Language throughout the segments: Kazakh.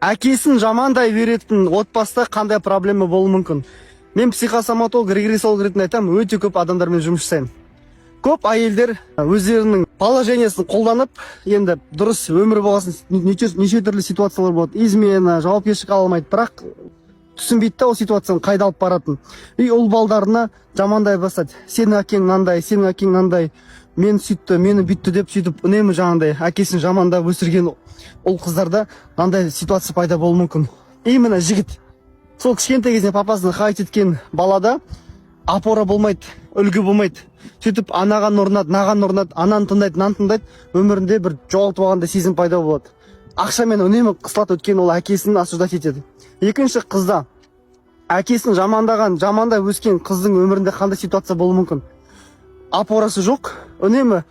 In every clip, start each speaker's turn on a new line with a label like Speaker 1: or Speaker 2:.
Speaker 1: Әкесін жамандай беретін отбасыда қандай проблема болуы мүмкін? Мен психосоматолог, регрессолог ретінде айтамын, өте көп адамдармен жұмыс жасаймын. Көп әйелдер өздерінің положениесін қолданып, енді дұрыс өмір болғасын неше түрлі ситуациялар болады. Измена, жауапкершілік ала алмайды, бірақ түсінбейді да ол ситуацияны қайда алып баратын. И ұл балдарына жамандай бастады. Сенің әкең мынандай, сенің әкең мынандай, мен сөйтті, мені бүйтті деп сөйтіп үнемі жаңағыдай әкесін жамандап өсірген ол қыздарда мынандай ситуация пайда болуы мүмкін. Именно жігіт сол кішкентай кезінде папасына хайт еткен балада опора болмайды, үлгі болмайды. Сөйтіп анаған ұрынады, наған ұрынады, ананы тыңдайды, мынаны тыңдайды, өмірінде бір жоғалтып алғандай сезім пайда болады. Ақшамен үнемі қысылады, өйткені ол әкесін осуждать етеді. Екінші қызда әкесін жамандап өскен қыздың өмірінде қандай ситуация болуы мүмкін? Опорасы жоқ, үнемі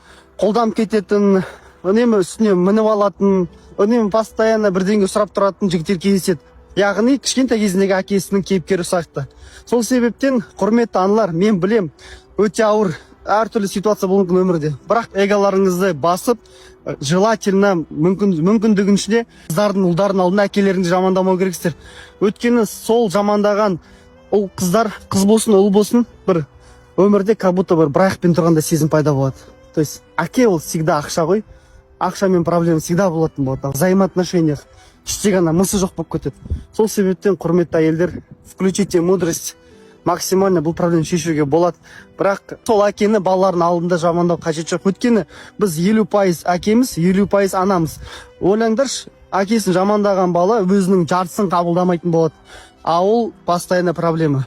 Speaker 1: қолданып кететін, үнемі үстіне мініп алатын, үнемі постоянно бірдеңе сұрап тұратын жігіттер кездеседі. Яғни кішкентай кезіндегі әкесінің кейіпкері ұқсайды. Сол себептен, құрметті аналар, мен білем, өте ауыр әртүрлі ситуация болуы мүмкін өмірде. Бірақ эголарыңызды басып, желательно мүмкіндігінше қыздардың, ұлдардың алдында әкелеріңізді жамандамау керексіздер. Өйткені сол жамандаған ол қыздар, қыз болсын, ұл болсын, бір өмірде как будто бір аяқпен тұрғанда сезім пайда болады. То есть әке ол всегда ақша ғой. Ақшамен проблема всегда болатын болады. В взаимоотношениях іштегі ана мысы жоқ болып кетеді. Сол себептен, құрметті әйелдер, включите мудрость, максимально бұл проблеманы шешуге болады. Бірақ сол әкені балалардың алдында жамандау қажет жоқ. Өйткені біз 50% әкеміз, 50% анамыз. Ойлаңдаршы, әкесін жамандаған бала өзінің жартысын қабылдамайтын болады. А ол постоянно проблема.